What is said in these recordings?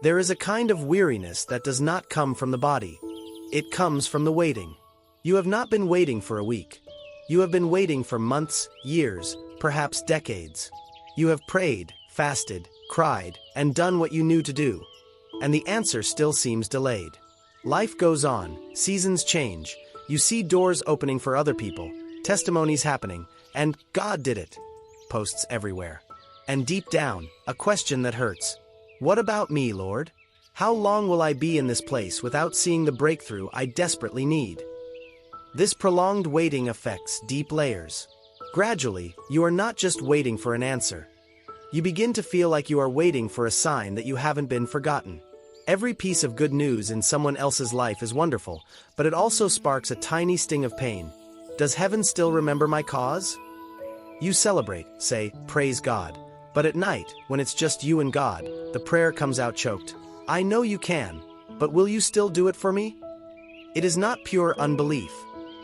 There is a kind of weariness that does not come from the body. It comes from the waiting. You have not been waiting for a week. You have been waiting for months, years, perhaps decades. You have prayed, fasted, cried, and done what you knew to do. And the answer still seems delayed. Life goes on, seasons change, you see doors opening for other people, testimonies happening, and "God did it" posts everywhere. And deep down, a question that hurts. What about me, Lord? How long will I be in this place without seeing the breakthrough I desperately need? This prolonged waiting affects deep layers. Gradually, you are not just waiting for an answer. You begin to feel like you are waiting for a sign that you haven't been forgotten. Every piece of good news in someone else's life is wonderful, but it also sparks a tiny sting of pain. Does heaven still remember my cause? You celebrate, say, "Praise God." But at night, when it's just you and God, the prayer comes out choked. "I know you can, but will you still do it for me?" It is not pure unbelief.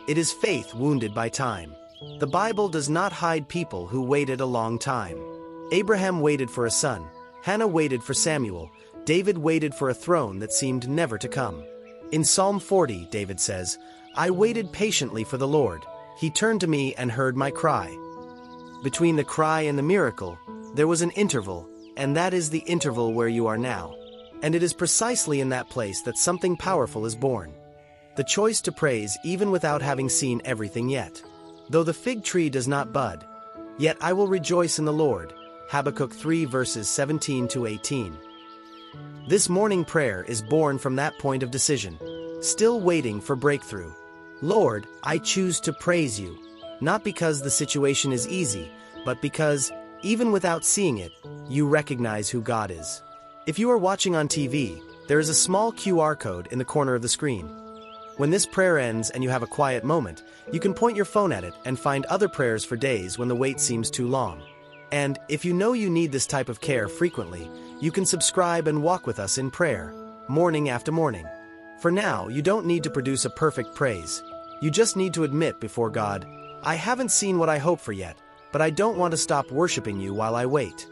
It is faith wounded by time. The Bible does not hide people who waited a long time. Abraham waited for a son. Hannah waited for Samuel. David waited for a throne that seemed never to come. In Psalm 40, David says, "I waited patiently for the Lord. He turned to me and heard my cry." Between the cry and the miracle, there was an interval, and that is the interval where you are now. And it is precisely in that place that something powerful is born. The choice to praise even without having seen everything yet. Though the fig tree does not bud, yet I will rejoice in the Lord. Habakkuk 3 verses 17 to 18. This morning prayer is born from that point of decision, still waiting for breakthrough. Lord, I choose to praise you, not because the situation is easy, but because, even without seeing it, you recognize who God is. If you are watching on TV, there is a small QR code in the corner of the screen. When this prayer ends and you have a quiet moment, you can point your phone at it and find other prayers for days when the wait seems too long. And if you know you need this type of care frequently, you can subscribe and walk with us in prayer, morning after morning. For now, you don't need to produce a perfect praise. You just need to admit before God, "I haven't seen what I hope for yet, but I don't want to stop worshiping you while I wait."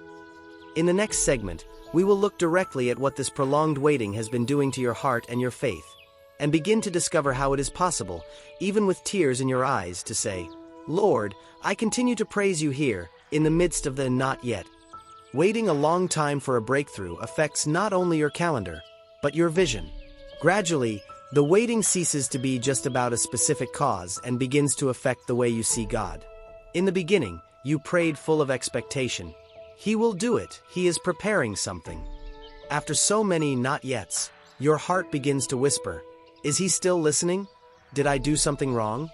In the next segment, we will look directly at what this prolonged waiting has been doing to your heart and your faith, and begin to discover how it is possible, even with tears in your eyes, to say, "Lord, I continue to praise you here, in the midst of the not yet." Waiting a long time for a breakthrough affects not only your calendar, but your vision. Gradually, the waiting ceases to be just about a specific cause and begins to affect the way you see God. In the beginning, you prayed full of expectation. He will do it, he is preparing something. After so many not yets, your heart begins to whisper, "Is he still listening? Did I do something wrong?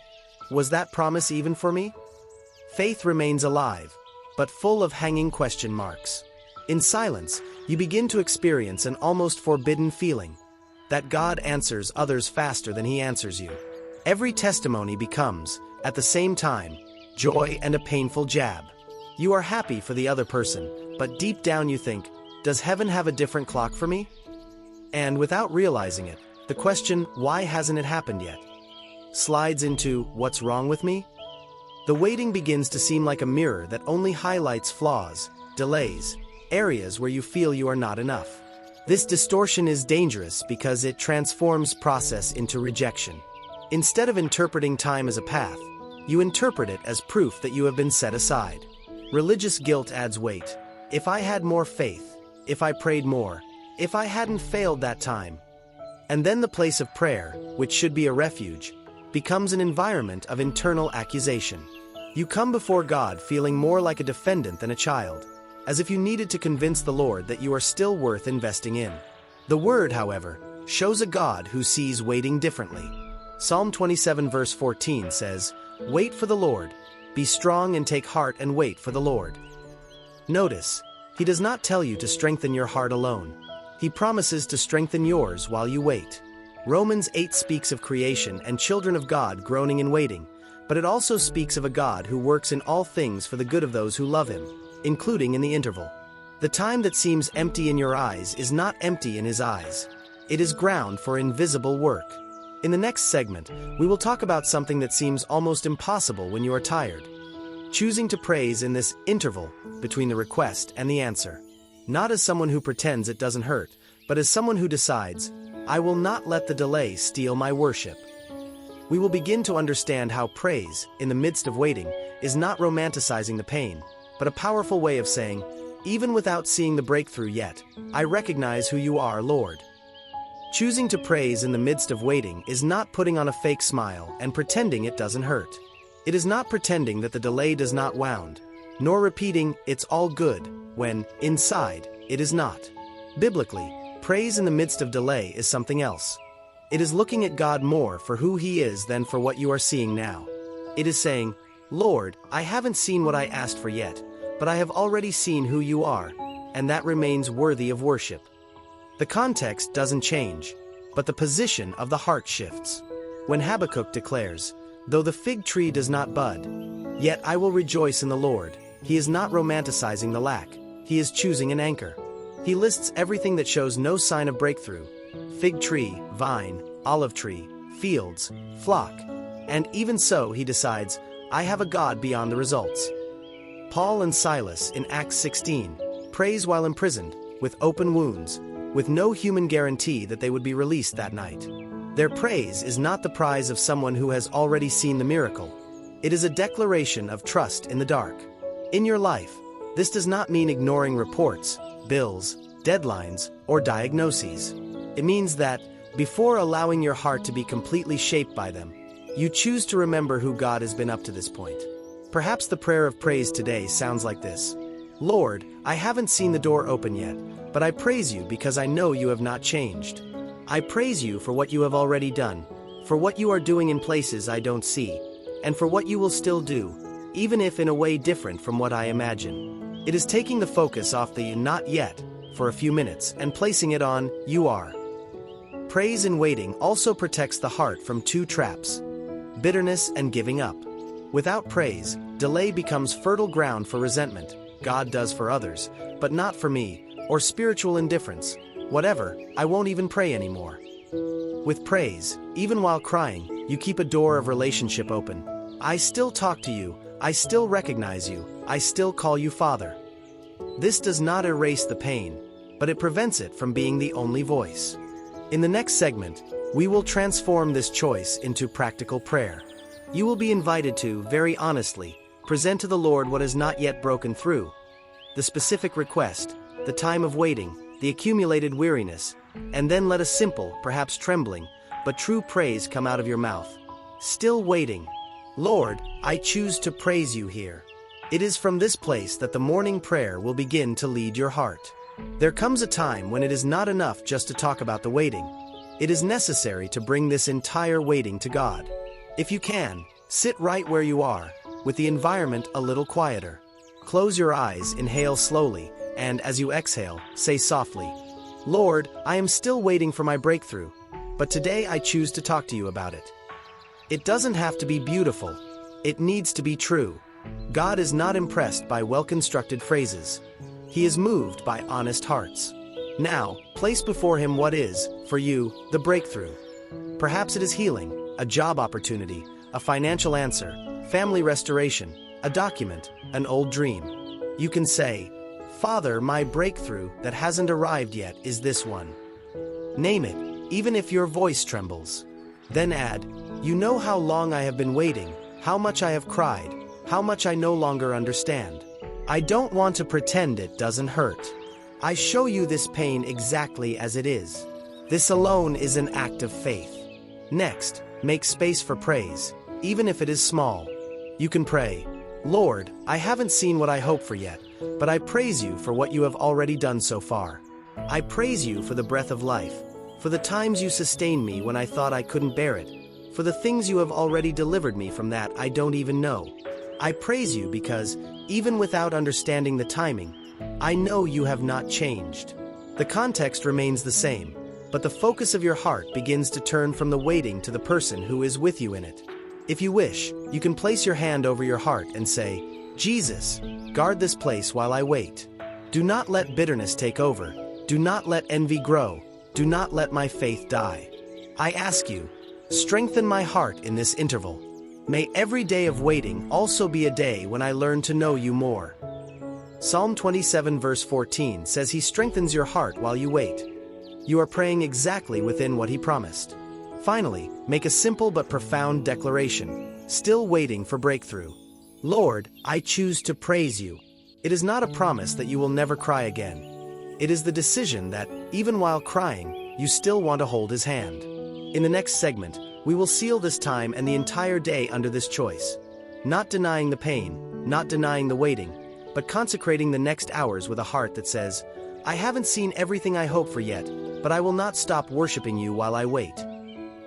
Was that promise even for me?" Faith remains alive, but full of hanging question marks. In silence, you begin to experience an almost forbidden feeling, that God answers others faster than he answers you. Every testimony becomes, at the same time, joy and a painful jab. You are happy for the other person, but deep down you think, "Does heaven have a different clock for me?" And without realizing it, the question, "Why hasn't it happened yet?" slides into, "What's wrong with me?" The waiting begins to seem like a mirror that only highlights flaws, delays, areas where you feel you are not enough. This distortion is dangerous because it transforms process into rejection. Instead of interpreting time as a path, you interpret it as proof that you have been set aside. Religious guilt adds weight. If I had more faith, if I prayed more, if I hadn't failed that time. And then the place of prayer, which should be a refuge, becomes an environment of internal accusation. You come before God feeling more like a defendant than a child, as if you needed to convince the Lord that you are still worth investing in. The Word, however, shows a God who sees waiting differently. Psalm 27 verse 14 says, "Wait for the Lord, be strong and take heart and wait for the Lord." Notice, he does not tell you to strengthen your heart alone. He promises to strengthen yours while you wait. Romans 8 speaks of creation and children of God groaning and waiting, but it also speaks of a God who works in all things for the good of those who love him, including in the interval. The time that seems empty in your eyes is not empty in his eyes. It is ground for invisible work. In the next segment, we will talk about something that seems almost impossible when you are tired. Choosing to praise in this interval between the request and the answer. Not as someone who pretends it doesn't hurt, but as someone who decides, I will not let the delay steal my worship. We will begin to understand how praise, in the midst of waiting, is not romanticizing the pain, but a powerful way of saying, even without seeing the breakthrough yet, I recognize who you are, Lord. Choosing to praise in the midst of waiting is not putting on a fake smile and pretending it doesn't hurt. It is not pretending that the delay does not wound, nor repeating, it's all good, when, inside, it is not. Biblically, praise in the midst of delay is something else. It is looking at God more for who He is than for what you are seeing now. It is saying, Lord, I haven't seen what I asked for yet, but I have already seen who you are, and that remains worthy of worship. The context doesn't change, but the position of the heart shifts. When Habakkuk declares, though the fig tree does not bud, yet I will rejoice in the Lord, he is not romanticizing the lack, he is choosing an anchor. He lists everything that shows no sign of breakthrough: fig tree, vine, olive tree, fields, flock. And even so, he decides, I have a God beyond the results. Paul and Silas in Acts 16 praise while imprisoned, with open wounds, with no human guarantee that they would be released that night. Their praise is not the prize of someone who has already seen the miracle. It is a declaration of trust in the dark. In your life, this does not mean ignoring reports, bills, deadlines, or diagnoses. It means that, before allowing your heart to be completely shaped by them, you choose to remember who God has been up to this point. Perhaps the prayer of praise today sounds like this: Lord, I haven't seen the door open yet, but I praise you because I know you have not changed. I praise you for what you have already done, for what you are doing in places I don't see, and for what you will still do, even if in a way different from what I imagine. It is taking the focus off the not yet for a few minutes and placing it on you are. Praise in waiting also protects the heart from two traps: bitterness and giving up. Without praise, delay becomes fertile ground for resentment. God does for others, but not for me, or spiritual indifference. Whatever, I won't even pray anymore. With praise, even while crying, you keep a door of relationship open. I still talk to you, I still recognize you, I still call you Father. This does not erase the pain, but it prevents it from being the only voice. In the next segment, we will transform this choice into practical prayer. You will be invited to, very honestly, present to the Lord what has not yet broken through: the specific request, the time of waiting, the accumulated weariness, and then let a simple, perhaps trembling, but true praise come out of your mouth. Still waiting. Lord, I choose to praise you here. It is from this place that the morning prayer will begin to lead your heart. There comes a time when it is not enough just to talk about the waiting. It is necessary to bring this entire waiting to God. If you can, sit right where you are, with the environment a little quieter. Close your eyes, inhale slowly, and as you exhale, say softly, Lord, I am still waiting for my breakthrough, but today I choose to talk to you about it. It doesn't have to be beautiful. It needs to be true. God is not impressed by well-constructed phrases. He is moved by honest hearts. Now, place before Him what is, for you, the breakthrough. Perhaps it is healing, a job opportunity, a financial answer, family restoration, a document, an old dream. You can say, Father, my breakthrough that hasn't arrived yet is this one. Name it, even if your voice trembles. Then add, you know how long I have been waiting, how much I have cried, how much I no longer understand. I don't want to pretend it doesn't hurt. I show you this pain exactly as it is. This alone is an act of faith. Next, make space for praise, even if it is small. You can pray, Lord, I haven't seen what I hope for yet, but I praise you for what you have already done so far. I praise you for the breath of life, for the times you sustained me when I thought I couldn't bear it, for the things you have already delivered me from that I don't even know. I praise you because, even without understanding the timing, I know you have not changed. The context remains the same, but the focus of your heart begins to turn from the waiting to the person who is with you in it. If you wish, you can place your hand over your heart and say, Jesus, guard this place while I wait. Do not let bitterness take over. Do not let envy grow. Do not let my faith die. I ask you, strengthen my heart in this interval. May every day of waiting also be a day when I learn to know you more. Psalm 27 verse 14 says He strengthens your heart while you wait. You are praying exactly within what He promised. Finally, make a simple but profound declaration, still waiting for breakthrough. Lord, I choose to praise you. It is not a promise that you will never cry again. It is the decision that, even while crying, you still want to hold His hand. In the next segment, we will seal this time and the entire day under this choice. Not denying the pain, not denying the waiting, but consecrating the next hours with a heart that says, I haven't seen everything I hope for yet, but I will not stop worshiping you while I wait.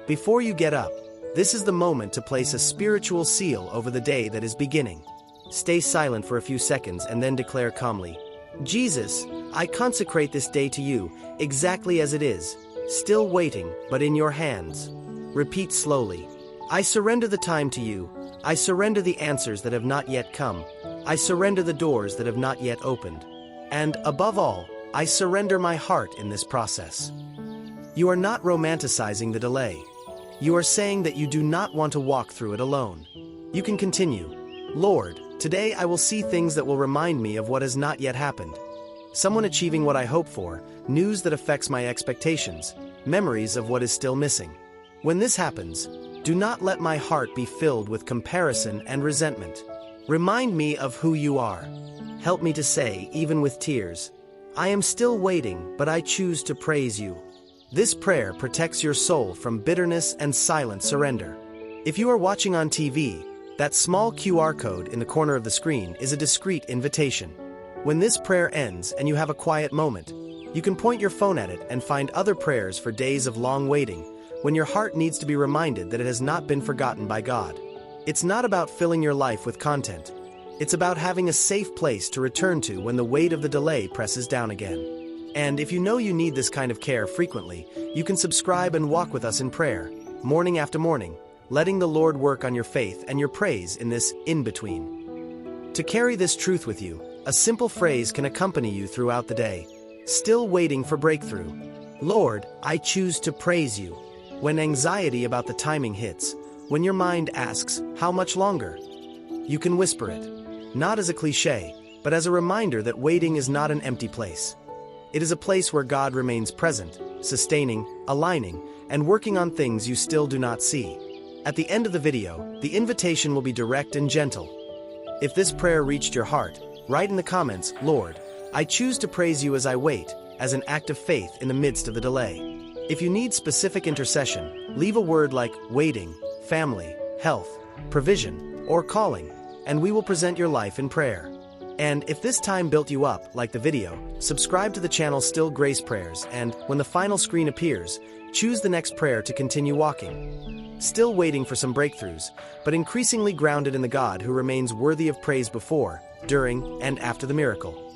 Before you get up, this is the moment to place a spiritual seal over the day that is beginning. Stay silent for a few seconds and then declare calmly, Jesus, I consecrate this day to you, exactly as it is, still waiting, but in your hands. Repeat slowly, I surrender the time to you. I surrender the answers that have not yet come. I surrender the doors that have not yet opened. And, above all, I surrender my heart in this process. You are not romanticizing the delay. You are saying that you do not want to walk through it alone. You can continue. Lord, today I will see things that will remind me of what has not yet happened. Someone achieving what I hope for, news that affects my expectations, memories of what is still missing. When this happens, do not let my heart be filled with comparison and resentment. Remind me of who you are. Help me to say, even with tears, I am still waiting, but I choose to praise you. This prayer protects your soul from bitterness and silent surrender. If you are watching on TV, that small QR code in the corner of the screen is a discreet invitation. When this prayer ends and you have a quiet moment, you can point your phone at it and find other prayers for days of long waiting, when your heart needs to be reminded that it has not been forgotten by God. It's not about filling your life with content. It's about having a safe place to return to when the weight of the delay presses down again. And if you know you need this kind of care frequently, you can subscribe and walk with us in prayer, morning after morning, letting the Lord work on your faith and your praise in this in-between. To carry this truth with you, a simple phrase can accompany you throughout the day. Still waiting for breakthrough. Lord, I choose to praise you. When anxiety about the timing hits, when your mind asks, how much longer? You can whisper it, not as a cliche, but as a reminder that waiting is not an empty place. It is a place where God remains present, sustaining, aligning, and working on things you still do not see. At the end of the video, the invitation will be direct and gentle. If this prayer reached your heart, write in the comments, Lord, I choose to praise you as I wait, as an act of faith in the midst of the delay. If you need specific intercession, leave a word like waiting, family, health, provision, or calling, and we will present your life in prayer. And if this time built you up, like the video, subscribe to the channel Still Grace Prayers, and when the final screen appears, choose the next prayer to continue walking. Still waiting for some breakthroughs, but increasingly grounded in the God who remains worthy of praise before, during, and after the miracle.